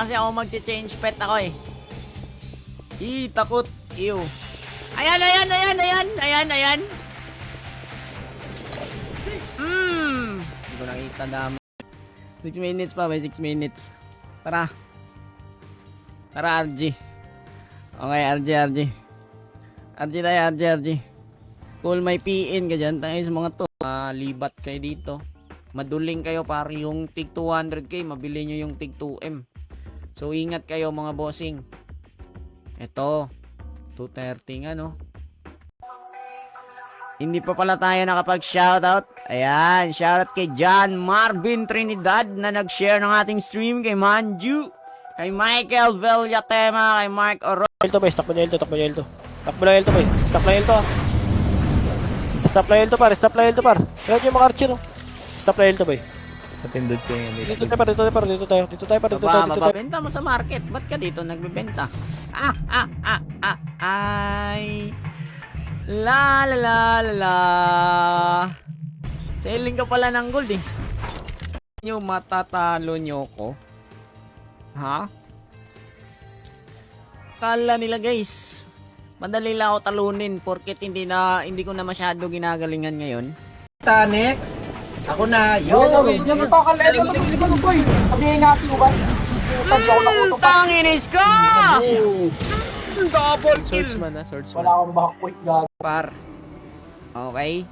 kasi ako mag-change pet ako eh. Takot. Ew. Ayan. Hindi ko nakita dami. 6 minutes pa, may 6 minutes. Tara, RG. Okay, RG. RG tayo, RG. Cool, may PN ka dyan. Tayo sa mga to. Libat kayo dito. Maduling kayo para yung tig 200k, mabili nyo yung tig 2M. So, ingat kayo mga bossing. Ito, 230 nga no. Hindi pa pala tayo nakapag-shoutout. Ayan, shoutout kay John Marvin Trinidad na nag-share ng ating stream, kay Manju, kay Michael Villatema, kay Mark Oro. Takbo na L2, Takbo na L2, boy. Stop na L2. Stop na L2, par. Kaya yung mga archer, oh. Stop na L2, boy. Matindod ko yung Dito tayo. Mababenta mo sa market. Ba't ka dito nagbebenta? Ay. La. Selling ka pala ng gold eh. Nyo matatalo nyo ko. Ha? Kala nila guys, madali lang ako talunin porket hindi ko na masyado ginagalingan ngayon. Next, ako na. Tanginis ka! Double kill! Swordsman. Wala akong backpoint, gag. Par. Okay.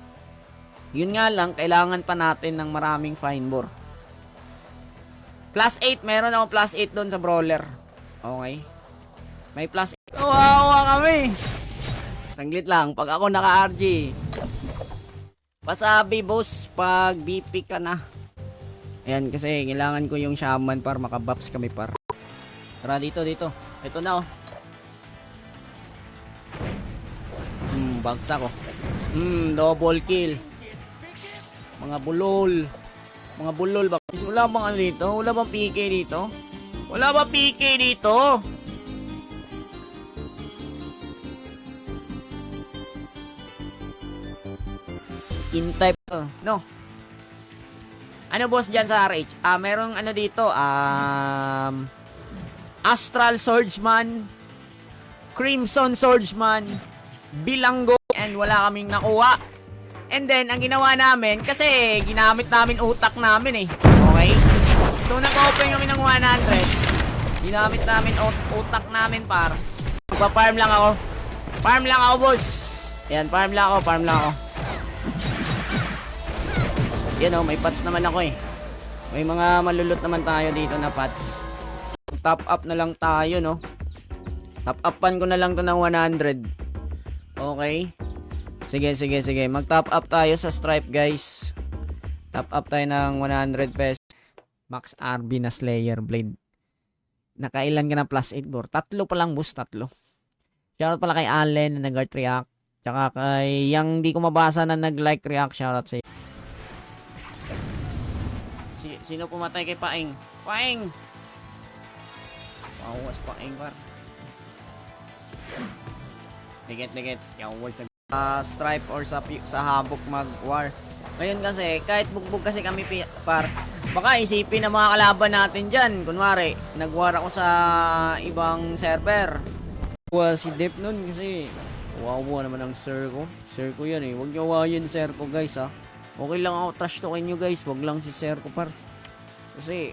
Yun nga lang, kailangan pa natin ng maraming fine bore. Plus 8, meron akong plus 8 doon sa brawler. Okay. May plus 8. Kawawa kami. Sanglit lang, pag ako naka-RG. Pasabi boss, pag BP ka na. Ayan, kasi kailangan ko yung shaman para makabuffs kami par. Tara dito. Ito na oh. Bagsak ko. Double kill. Mga bulol ba? Wala bang ano dito? Wala bang PK dito? In type no. Ano boss dyan sa RH? Merong ano dito, Astral Swordsman, Crimson Swordsman, Bilanggo, and wala kaming nakuha. And then, ang ginawa namin, kasi ginamit namin utak namin eh. Okay? So, nag-open kami ng 100. Ginamit namin utak namin para. Magpa-farm lang ako. Farm lang ako, boss. Ayan, farm lang ako. Yan oh, may pots naman ako eh. May mga malulot naman tayo dito na pots. Top up na lang tayo, no? Top upan ko na lang to ng 100. Okay. Sige. Mag-top up tayo sa Stripe, guys. Top up tayo ng 100 pesos. Max RB na Slayer Blade. Nakailan ka na plus 8 bore? 3 pa lang, boss. 3. Shoutout pala kay Allen na nag-heart react. Tsaka kay yung di ko mabasa na nag-like react. Shoutout sa'yo. Sino pumatay kay Paeng? Paeng! Wow, was Paeng par. Dikit. Stripe or sa habok mag-war. Ngayon kasi, kahit bugbog kasi kami par, baka isipin ng mga kalaban natin dyan. Kunwari, nag-war ako sa ibang server. Si Dep nun kasi, wawa naman ang sir ko. Sir ko yan eh. Huwag nyo wawayin sir ko guys ha. Okay lang ako trash talkin nyo guys. Huwag lang si sir ko par. Kasi,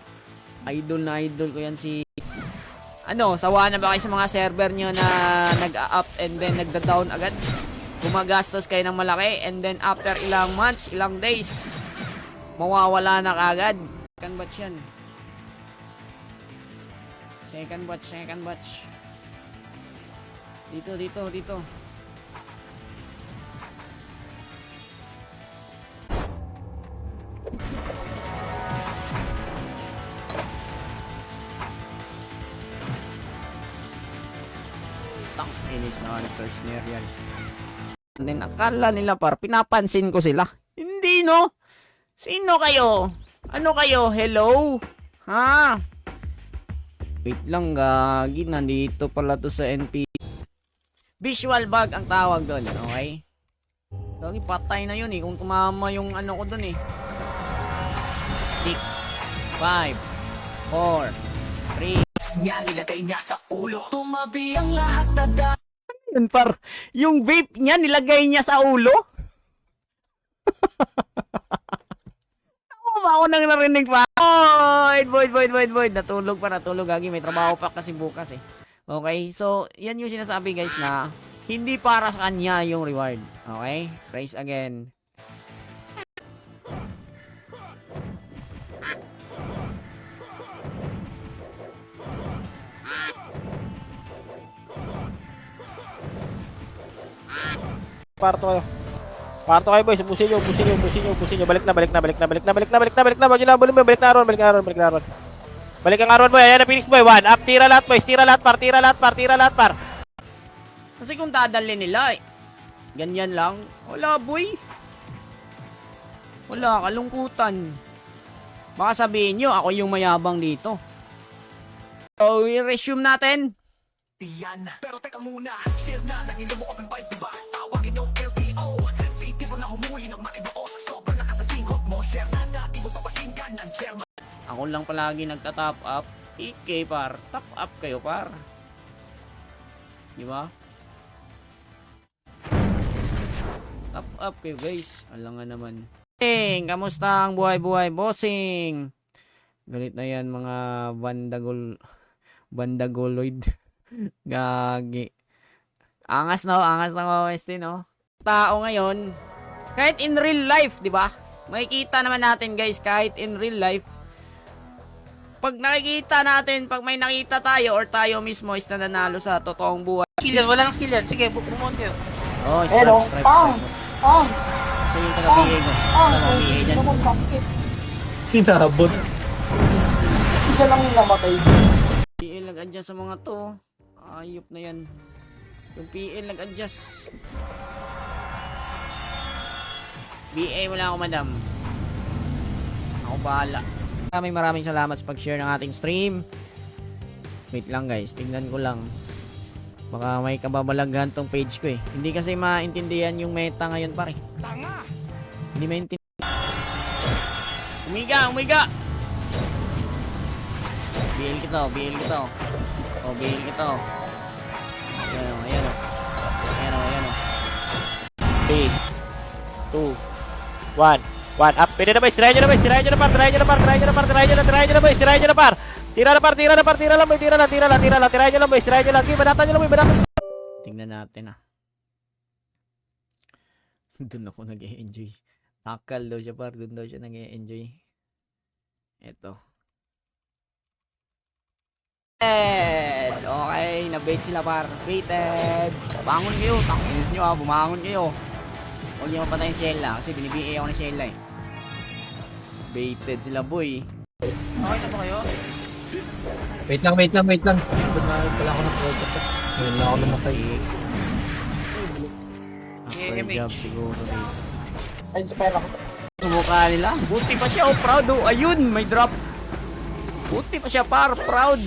idol ko yan si... sawa na ba kayo sa mga server nyo na nag-up and then nagda-down agad? Gumagastos kayo ng malaki and then after ilang months, ilang days, mawawala na kagad. Second batch yan. Second batch. Dito. Inis na ako first year yan. And then akala nila par, pinapansin ko sila. Hindi no? Sino kayo? Ano kayo? Hello? Ha? Wait lang gagi, nandito pala to sa NP. Visual bug ang tawag doon, okay? Gagi, patay na yun eh. Kung tumama yung ano ko doon eh. 6, 5, 4, 3, niya, nilagay niya sa ulo. Tumabi ang lahat na Yun, par. Yung vape niya, nilagay niya sa ulo? Ako ba ako nang narinig pa? Void. Natulog pa, Gagi. May trabaho pa kasi bukas eh. Okay? So, yan yung sinasabi guys na hindi para sa kanya yung reward. Okay? Praise again. Parto kayo. Parto kayo boys, busin nyo. Balik na. Balik na Aron. Balik ang Aron boy. Ayan na Phoenix boy. 1 up, tira lahat boys. Tira lahat par. Kasi kung dadalhin nila, ganyan lang. Wala, boy. Wala, kalungkutan. Baka sabihin nyo, ako yung mayabang dito. So, i-resume natin. Yan, pero teka muna, share na, nangilo mo kaming vibe, diba? Tawagin yung LTO, city mo na humuli ng makibaos. Sobrang lakas sa singhot mo, share na, dati mo papasinggan ng chairman. Ako lang palagi nagta-top up. IK, par. Top up kayo, par. Di ba? Top up kayo, guys. Alam nga naman. Kamusta ang buhay-buhay, bossing? Galit na yan, mga bandagoloid. Gagi. Angas na Westin, no? Tao ngayon, kahit in real life, di ba? Makikita naman natin, guys, kahit in real life, pag nakikita natin, pag may nakita tayo or tayo mismo is nananalo sa totoong buhay. Skill yan, walang skill yan. Sige, bumon kayo. Oh, stripes. Kasi yung taga-BA ko. Taga-BA dyan. Hinabot. Isa lang yung namatay. PL nag-adjust sa mga to. Ayop na yan. Yung PL nag-adjust. BA wala ako, madam. Ako bahala. Maraming salamat sa pag-share ng ating stream. Wait lang guys, tingnan ko lang. Baka may kababalaghan tong page ko eh. Hindi kasi maintindihan yung meta ngayon pare. Tanga! Hindi maintindihan. Umiga! BL kita. Oh, BL kita. Ayan o. 3, 2, 1 up. Pwede na boys. Tirahin nyo na par. Tirahin nyo na par. Tira lang boy. Tirahin nyo lang boys. Banatan nyo lang boy. Tingnan natin ah. Doon ako nag-e-enjoy. Takal daw siya par. Doon daw siya nag-e-enjoy. Eto. Okay, na-bait sila par. Baited. Bangon kayo. Takinis nyo ah. Bumangon kayo. Huwag niyo mapatay yung Shella. Kasi binibigay ako ng Shella eh. Baited sila boy. Okay na ba kayo? Wait lang. Ba't nakawag pala ako ng project. Ngayon lang ako namatay. After job siguro dito. Ay, inspire ako. Sumukha nila. Buti pa siya oh. Proud oh. Ayun, may drop. Buti pa siya par. Proud.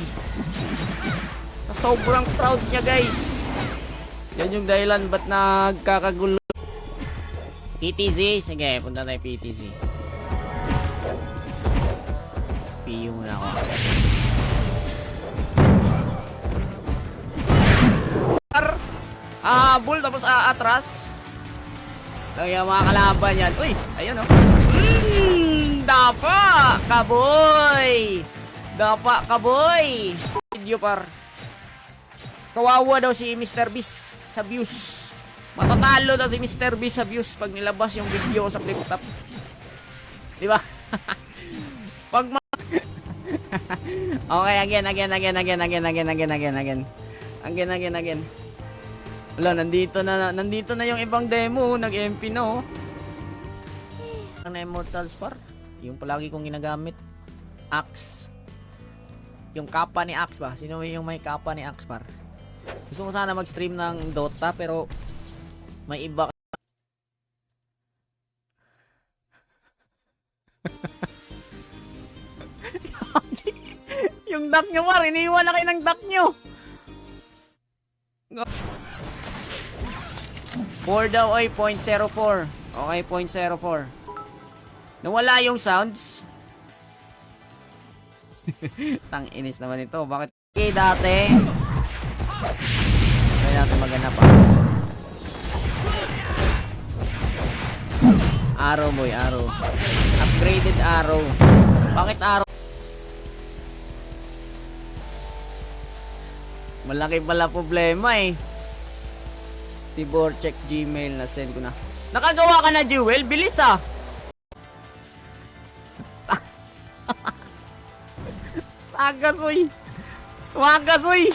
Sobrang proud niya guys. Yan yung dahilan ba't nagkakagulo. PTZ. Sige, punta tayo PTZ. PU muna ako. Bull tapos atras. Kaya mga kalaban yan. Uy, ayun oh. Dapa kaboy. Video par. Kawawa daw si Mr. Beast sa views. Matatalo daw si Mr. Beast sa views pag nilabas yung video sa flip top. Di ba? Pag okay, again. Wala, nandito na yung ibang demo, nag-MP no. Ang Immortals par, yung palagi kong ginagamit. Axe. Yung kapa ni Axe ba? Sino yung may kapa ni Axe par? Gusto ko sana mag-stream ng Dota pero may iba. Yung duck nyo par, iniwan na kayo ng duck nyo. For daw ay 0.04. Okay, 0.04. Nawala yung sounds. Tang inis naman ito. Bakit Okay, dati. Kaya natin maghanap pa. Arrow boy, arrow. Upgraded arrow. Bakit arrow? Malaki pala problema eh. Tibor check Gmail na send ko na. Nakagawa ka na, Jewel? Bilis ah. Agas uy. Wagas uy.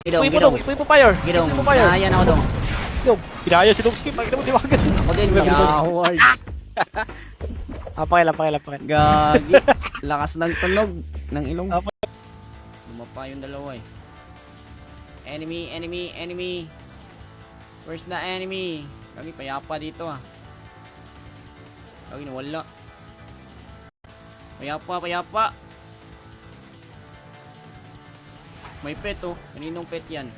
Gidong, gidong. Ipo fire. Gidong. Ipo fire. Ayan ako dong. Gidong. Pinaya si Dogski. Pakita mo, diwagan. Ako din, Yawards. Apakil. Gagi. Lakas ng tunog ng ilong. Lumapa yung dalawa eh. Enemy. Where's the enemy? Gagi, payapa dito ah. Gagi, nawala. Payapa. May pet oh. Kaninong pet yan?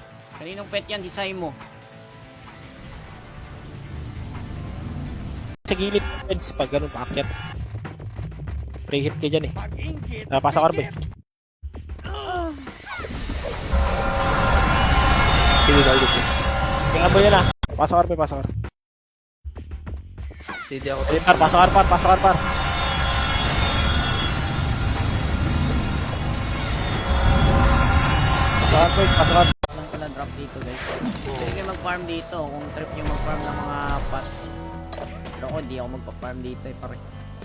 Si Saimo. Sa gilid, Eds, pag ganun, paakyat. Pre-hit ka dyan eh. Pasok ka rin, boy. Sige, dahil dito. Tingnan mo yan ah. Pasok ka rin, pasok ka rin. Hindi ako. Ayun, par, pasok ka rin, par. Pasok ka rin. Lang pala drop dito guys. Pwede kayo mag-farm dito kung trip nyo mag-farm ng mga pots. Pero ako di ako magpa-farm dito eh pare.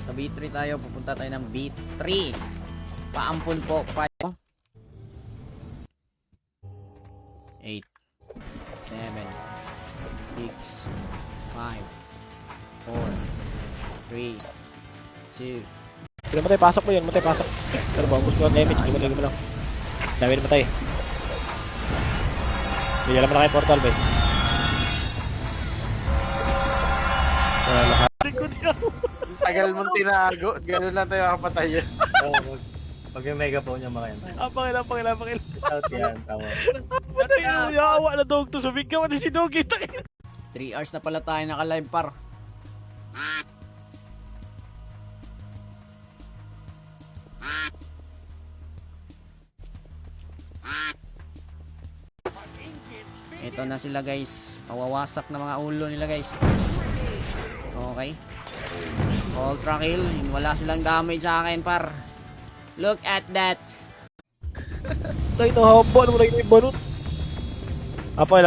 Sa B3 tayo, pupunta tayo ng B3. Paampun po pa. 8 7 6 5 4 3 2 Hindi matay, pasok mo yun, pasok. Pero bagus mo ang damage, hindi mo lang. Dami na matay. Hindi alam na kayo portal, boy. Lahat. Tagal mong tinago, gano'n lang tayo kapatay yun. Pag yung megaphone niya makayan. Pakil. Out yan, tama. Matay mo, yawa na dog to. Sumigyan ko din si Doggy. 3 hours na pala tayo naka-live par. Ito na sila guys. Mawawasak na mga ulo nila guys. Okay. Ultra kill. Wala silang damage sa akin par. Look at that. Tayo na haba. Ano mo na yung banot? Apakil.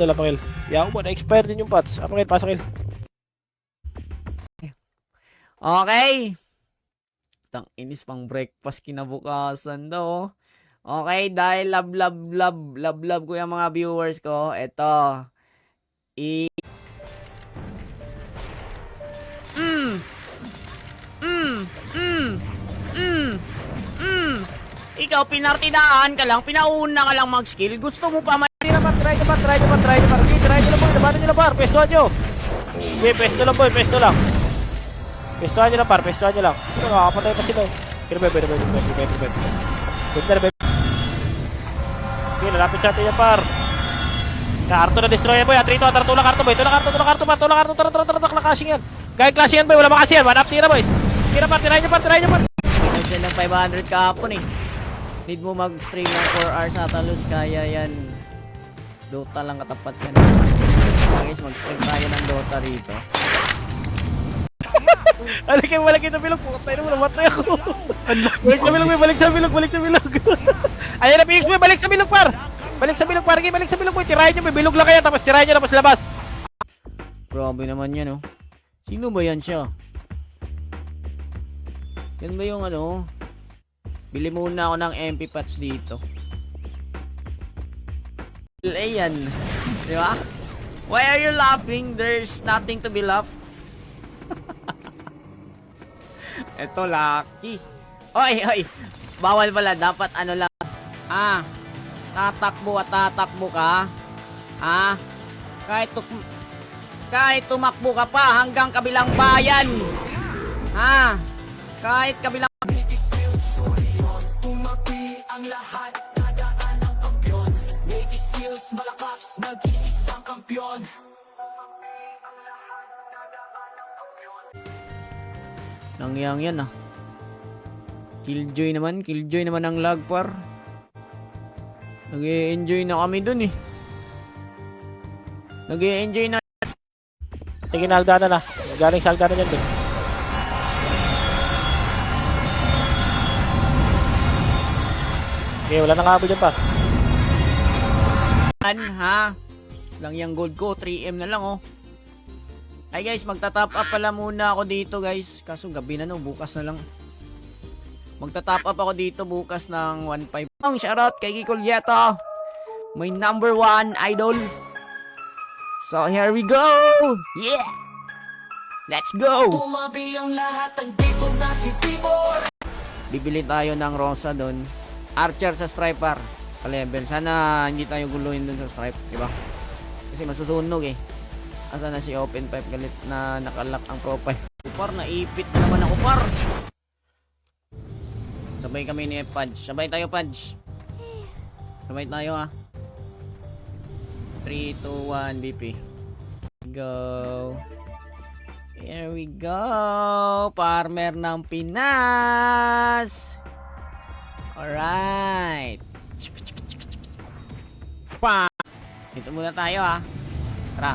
Apakil. Yaw mo, na-expire din yung pots. Apakil, pasakil. Okay. Tang inis pang breakfast kinabukasan daw. Okay, dahil love ko yung mga viewers ko. Ito. Ikaw, pinartidaan ka lang, pinauna ka lang mag-skill. Gusto mo pa Try nyo par. Okay, try nyo lang boy. Labanan nyo lang par. Pestuhan nyo. Okay, pesto lang boy. Pestuhan nyo lang par. Ito, nakakapatay pa sila. Pero bebe. Okay, lalapit sa atin yan par. Karto na destroy yan boy. Atrito, tulak karto boy. Tulak karto par. Tara, clashing yan. Gaya clashing yan boy. Wala makasi yan. 1 up, tira boys. Tira par. Try nyo par. Medyo ng 500 kahapon eh. Need mo mag-stream ng 4 hours sa Talos, kaya yan. Dota lang katapat yan. Guys, mag-stream tayo ng Dota rito. Alay, wala kita bilog. Putay na mo, namatay ako. Balik sa bilog. Ayan na, PX mo, balik sa bilog par. Balik sa bilog boy. Tirahin nyo, may bilog lang kaya. Tapos tirahin nyo, tapos labas. Grabe naman yan oh. Sino ba yan siya? Yan ba yung ano? Bili muna ako ng MP patch dito. Ayan. Di ba? Why are you laughing? There's nothing to be laughed. Eto, lucky. Oy. Bawal pala. Dapat ano lang. Tatakbo ka. Kahit tumakbo ka pa hanggang kabilang bayan. Kahit kabilang Tumabi ang lahat, nadaan ang kampyon. Navy Seals, malakas, nag-iisang kampyon. Nangyang yan ah. Killjoy naman ang lag par. Nag-e-enjoy na kami dun eh. Nag-e-enjoy na. Tingin na hagdanan na. Galing sa hagdanan yan din. Okay, wala nang habol dyan pa. Ha? Lang yung gold ko, 3M na lang oh. Ay guys, magta-top up pala muna ako dito guys. Kaso gabi na no, bukas na lang. Magta-top up ako dito bukas ng 1.5. Ang shoutout kay Kiko Lieto. My number 1 idol. So here we go. Yeah. Let's go. Umabi ang lahat, andito na si Tibor. Bibili tayo ng Rosa doon. Archer sa Striper. Pa-level. Sana hindi tayo guluhin doon sa Stripe, di ba? Kasi masusunog eh. Asa na si Open Pipe galit na nakalock ang profile. Upar, naipit na naman ako par. Sabay kami ni Pudge. Sabay tayo Pudge. Sabay tayo ha. 3, 2, 1, BP. Go. Here we go. Farmer ng Pinas. Alright. Pa. Dito muna tayo ha. Tara.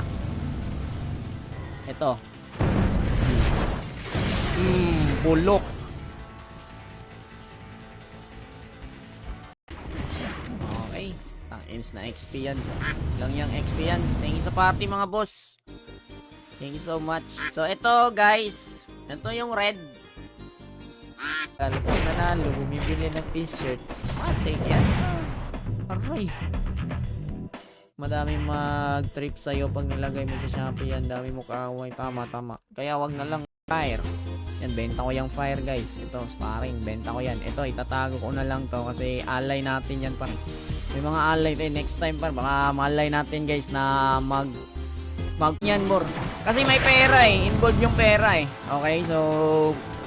Ito. Bulok. Okay. Ins na XP yan. Lang yung XP yan. Thank you sa party mga boss. Thank you so much. So ito guys. Ito yung red. Kung nanalo, bumibili ng t-shirt. Matik yan. Aray. Madami mag-trip sa'yo pag nilagay mo sa Shopee yan. Dami mo kaaway. Tama. Kaya wag na lang fire. Yan, benta ko yung fire guys. Ito, sparring. Benta ko yan. Ito, itatago ko na lang to kasi alay natin yan par. May mga alay tayo next time par. Baka malay natin guys na mag yan more. Kasi may pera eh. Involved yung pera eh. Okay, so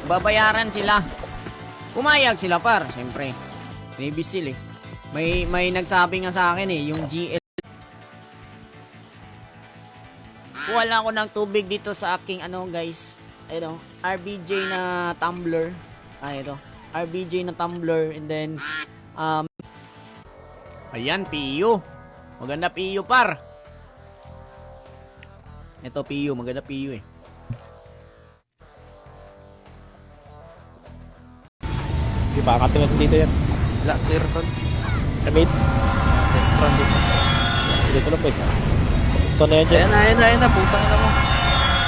babayaran sila. Pumayag sila par. Siyempre. Navy Seal eh. May nagsabi nga sa akin eh. Yung GL. Kuha lang ako ng tubig dito sa aking ano guys. Ayun, RBJ na tumbler. Ito. RBJ na tumbler and then ayan, PU. Maganda PU par. Ito PU, maganda PU eh. Di ba? Katingat dito yan. Wala, clear tol. Kamit. Test run dito. Dito lang po eh. Ito na yan dyan. Ayan na, putang ina mo.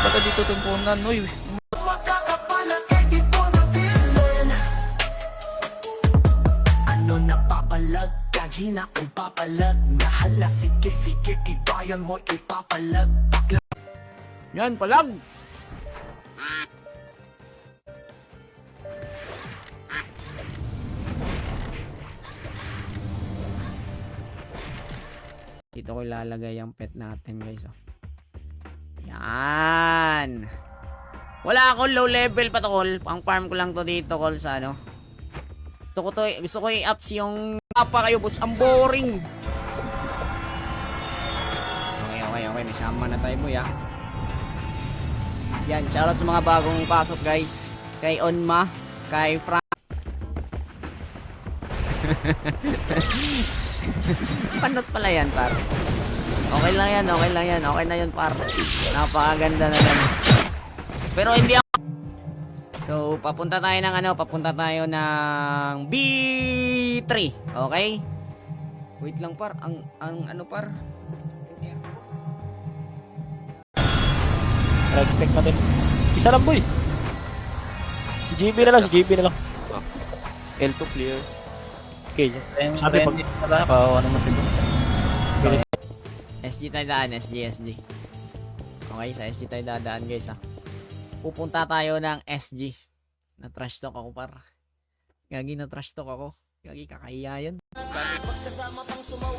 Baka dito tumpunan, uy. Makakapalag kay Tibor na feeling. Ano napapalag? Gaji na kung papalag. Nahala, sige, ibayan mo ipapalag. Yan, palag. Dito ko ilalagay ang pet natin guys. Oh. Yan. Wala akong low level pa to call. Pang farm ko lang to dito call sa ano. Gusto ko i-ups yung mapa kayo boss. Ang boring. Okay. May sama na tayo mo ya. Yan, shoutout sa mga bagong pasok guys. Kay Onma, kay Frank. Panot pala yan, par. Okay lang yan. Okay na yan, par. Napakaganda na lang. Pero hindi ako. So, papunta tayo ng B3. Okay? Wait lang, par. Ang ano, par? Respect natin. Isa lang boy. Si GB na lang. L2 clear. Okay. Sabi pag Ano mo siguro? SG tayo daan, SG. Okay, sa SG tayo dadaan guys ha. Pupunta tayo ng SG. Na-trash talk ako par. Gagi na-trash talk ako. Gagi kakahiya yan.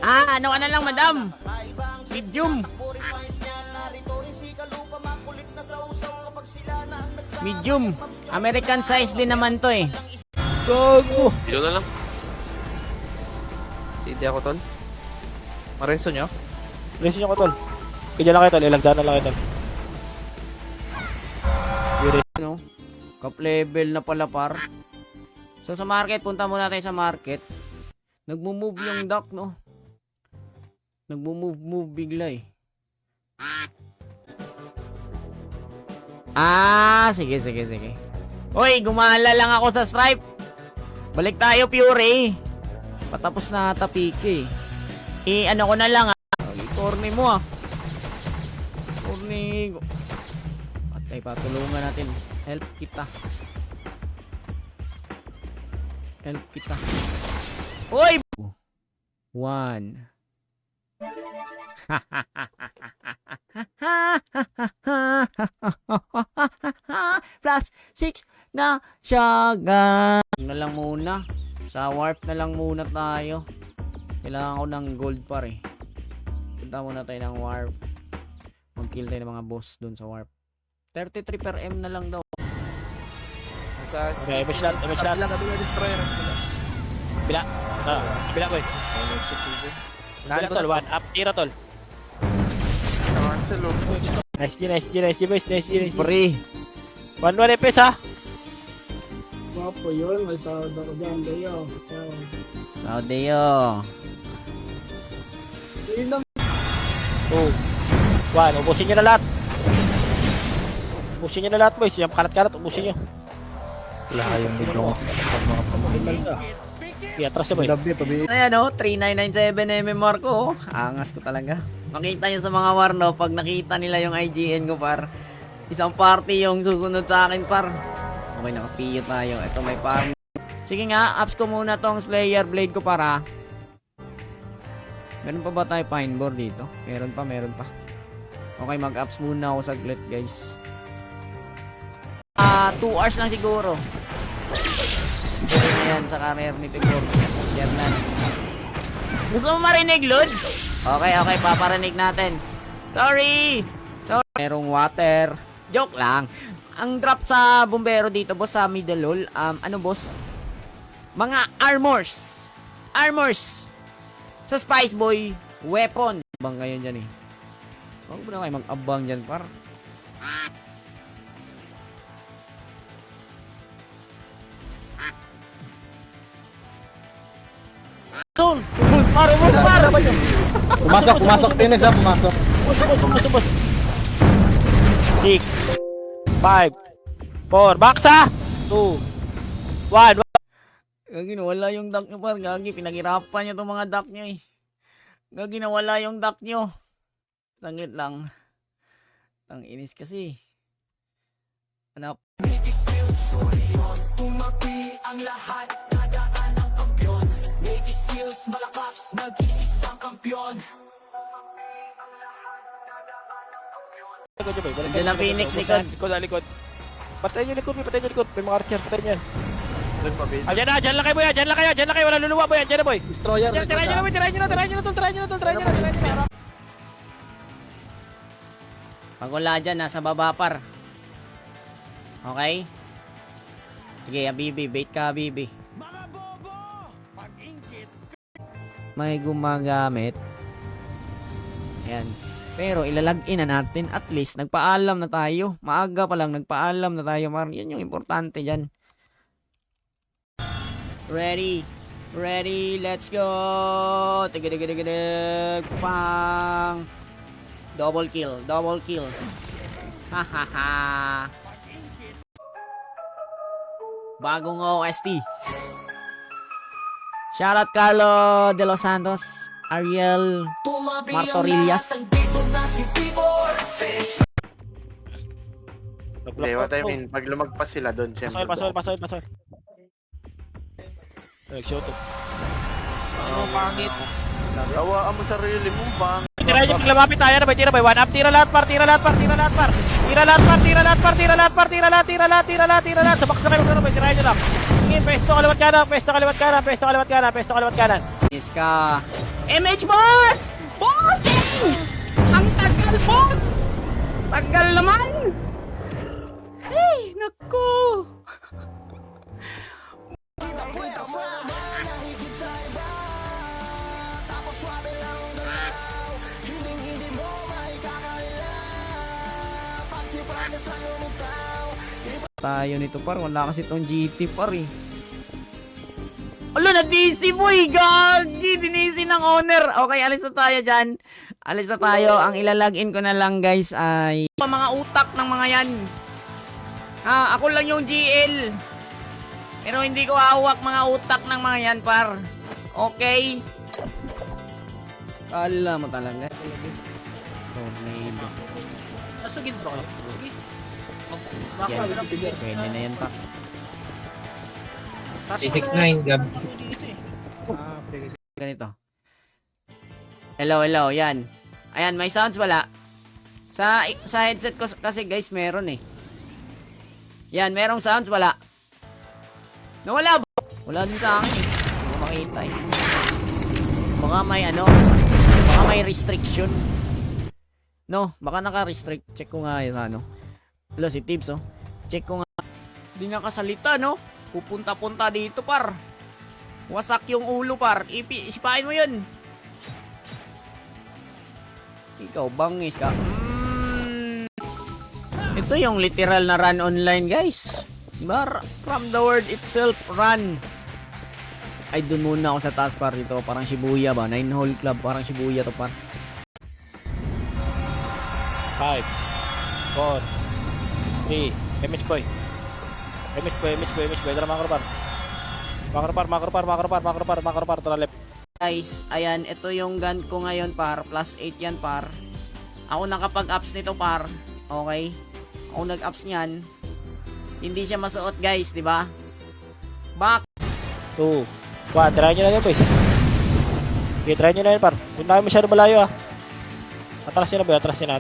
Ano ka na lang madam? Medium. Medium. American size din naman to eh. Gago. Dito na lang. CD ako tol. Mareso nyo? Resin nyo ko tol. Kaya lang kayo tol. Ilagdaan na lang kayo tol. No? Cup level na pala par. So sa market, punta muna tayo sa market. Nagmo-move yung duck, no? Nagmo-move bigla eh. Sige. Uy, gumala lang ako sa stripe. Balik tayo, Fury. Patapos na ata piki. Ano ko na lang Corny mo Corny. Patay, patulungan natin. Help kita. Uy! 1. Plus 6 na siya. Na lang muna. Sa warp na lang muna tayo. Kailangan ko ng gold par eh. Punta muna tayo ng warp. Mag-kill tayo ng mga boss dun sa warp. 33 per M na lang daw. Okay, image lang. Bila. Bila boy. Bila tol, one up, tira tol. Nice G boys, nice G. Free. 1-1 FPS ha. Wapo yun, may sahod ako dyan, Leo. Saudeo. 2, 1, ubusin nyo na lahat. Boys, yung kalat-kalat, ubusin nyo. Wala kayong medyo mga pamahimal ka. Atras na boy. Ayan 3997 MMR ko. Angas ko talaga. Makita nyo sa mga war no, pag nakita nila yung IGN ko par. Isang party yung susunod sa akin par. Okay, nakapiyo tayo. Ito may farm. Sige nga, ups ko muna tong Slayer Blade ko para. Meron pa ba tayo pine board dito? Meron pa. Okay, mag-ups muna ako saglit guys. 2 hours lang siguro. Story na yan sa career ni Tigor. Yernan. Gusto mo marinig, Lods? Okay, paparinig natin. Sorry! Merong water. Joke lang. Ang drop sa bumbero dito, boss, sa middle hall, ano, boss? Mga armors. Sa Spice Boy, weapon. Abang kayo dyan eh. Huwag mo na kayo mag-abang dyan, par. Tol! Pumasok, Phoenix ha, pumasok. Boss. 6, 5, 4, baksa! 2, 1. Gagi, nawala yung duck nyo, par. Gagi, pinaghirapan nyo itong mga duck nyo eh. Gagi, nawala yung duck nyo. Sangit lang. Inis kasi. Hanap. Tumabi ang lahat, dadaan ang kampiyon. Navy Seals, malakas, nag-iisang kampiyon. Diyan ang Phoenix, likod. Patayin yung likod. May mga archer, patayin nyo yan. Dyan lang kayo boy, dyan lang kayo. Wala luluwa boy, dyan na boy. Destroyer, Tirahin nyo na. Pag wala dyan, nasa baba par. Okay? Sige, Habibi. Bait ka, Habibi. May gumagamit. Ayan. Pero ilalagin na natin. At least, nagpaalam na tayo. Maaga pa lang, nagpaalam na tayo. Yan yung importante dyan. Ready. Let's go. Tigidig. Pang. Double kill. Hahaha. Bagong OST. Shoutout Carlo De Los Santos, Ariel Martorillas. Hindi, what I mean, pag lumagpas sila doon, syempre. Pasol. Nag-shoot. Pangit. Awaan mo sarili mo, bang. Tirahin nyo, lumapit tayo na boy, tira boy. 1 up, tira lahat par. Sabak na kayo boy, tirahin nyo lang. Tingin, pesto kaliwat kanan. Yes ka. MH boss! Bossing! Ang tagal, boss! Tagal naman! Hey, naku! tayo nito par. Wala kasi tong GT par eh. Alo, na-DC boy! Gagi! Dinisi ng owner! Okay, alis na tayo dyan. Alis na tayo. Ang ilalagin ko na lang guys ay mga utak ng mga yan. Ako lang yung GL. Pero hindi ko hawak mga utak ng mga yan par. Okay? Kala mo talaga. Tornado. Nasa guild ba kayo? Sige. Yan. Pwede na yan pa. 369, Gab. Ganito. Hello, hello, yan. Ayan, may sounds wala. Sa headset ko kasi guys, meron eh. Yan, merong sounds wala. Nawala ba? Wala din sa akin eh. Hindi ko makita eh. Baka may ano, baka may restriction. No, baka naka-restrict. Check ko nga yun sa ano. Wala si Tips oh. Check ko nga. Hindi nakasalita no. Pupunta-punta dito par. Wasak yung ulo par. Isipain mo yun. Ikaw bangis ka. Ito yung literal na run online guys. Diba? From the word itself, run. Ay dun muna ako sa taas par dito. Parang Shibuya ba? 9-hole club. Parang Shibuya to par. 5, 4, 3, MS boy. MS boy, dala makropar, tara left. Guys, ayan, ito yung gun ko ngayon par, plus 8 yan par. Ako nakapag-ups nito par, okay? Ako nag-ups niyan. Hindi siya masuot guys, di ba? Back. 2, 1, try nyo na yan boys. Okay, try nyo na yan par. Huwag na kayo masyado malayo ah. Atras nyo na boy, atras nyo na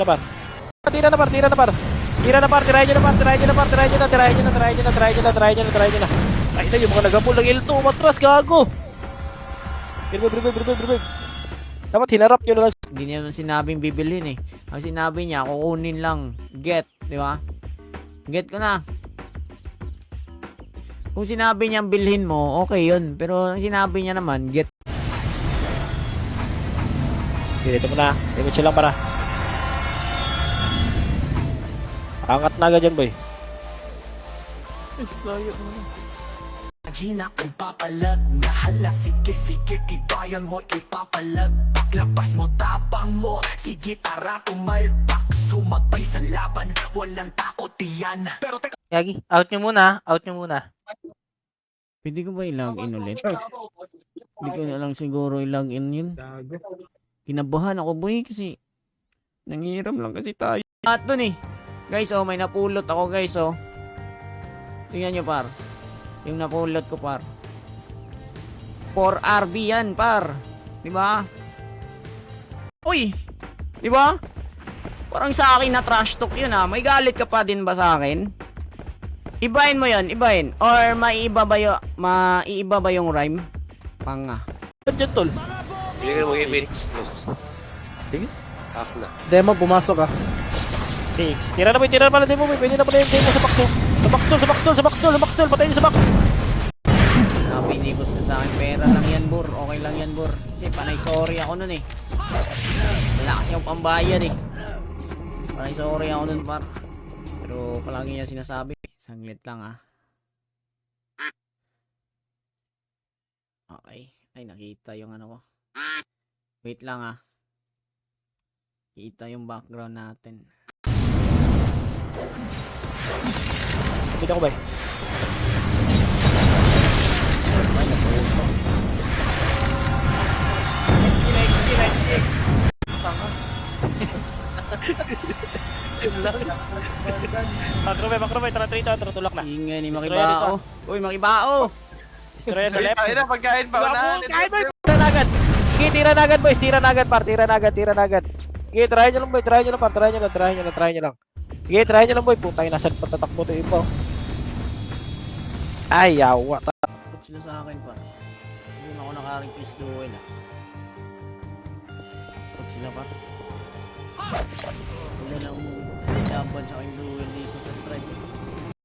par. Tira na par. Tirahin nyo na. Ay na, yung mga nagapul ng L2, matras, gago. Birbib. Dapat hinarap nyo na lang. Hindi niya naman sinabing bibilhin eh. Ang sinabi niya, kukunin lang. Get, di ba? Get ko na. Kung sinabi niyang bilhin mo, okay yun. Pero ang sinabi niya naman, get. Dito mo na. Damage lang para. Angat na agad dyan, boy. Gina kung papalag Nahala sige tibayan mo ipapalag Paglabas mo tapang mo Sige tara tumalpak Sumagbay sa laban Walang takot yan Pero teka Yagi, out nyo muna. Pwede ko ba i-login ulit? Hindi ko na lang siguro i-login yun. Kinabahan ako boy kasi nanghiram lang kasi tayo. At dun eh. Guys oh, may napulot ako guys oh. Tingnan nyo par. Yung napulot ko par. 4RB yan par. Diba? Uy! Diba? Parang sa akin na trash talk yun ah. May galit ka pa din ba sa akin? Ibahin mo yun, ibahin. Or maiiba ba yung rhyme? Panga. Dyan, tol. Bigyan mo yung Phoenix. Sige. Half na. Demo, pumasok ah. 6. Tira na pala demo, boy. Pwede na pala yung demo sa box. Sa box, patayin sa box. Sabi ni Gus sa akin, pera lang yan bur. Okay lang yan bur. Kasi panay sorry ako nun eh. Wala kasi akong pambayad eh. Panay sorry ako nun par. Pero palagi niya sinasabi. Sanglit lang ah. Okay. Ay nakita yung ano ko. Wait lang ah. Kita yung background natin. Dito ko, boy. Ay napuso. Makro, tara trito, tulak na. Ingay ni Makibao. Uy Makibao. Destroyer sa left. Ayun na, pagkain pa. Kain, boy. Tira na agad. Sige, tira na agad, boys. Tira na agad. Sige, try nyo lang, boy. Try nyo lang. Sige, try nyo lang, boy. Putay, nasan patatakbo to ipo. Ay, yawa. Takot sila sa akin pa. Hindi ako naka-request duel ah. Takot sila pa. Wala na laban sa aking duel dito sa strike.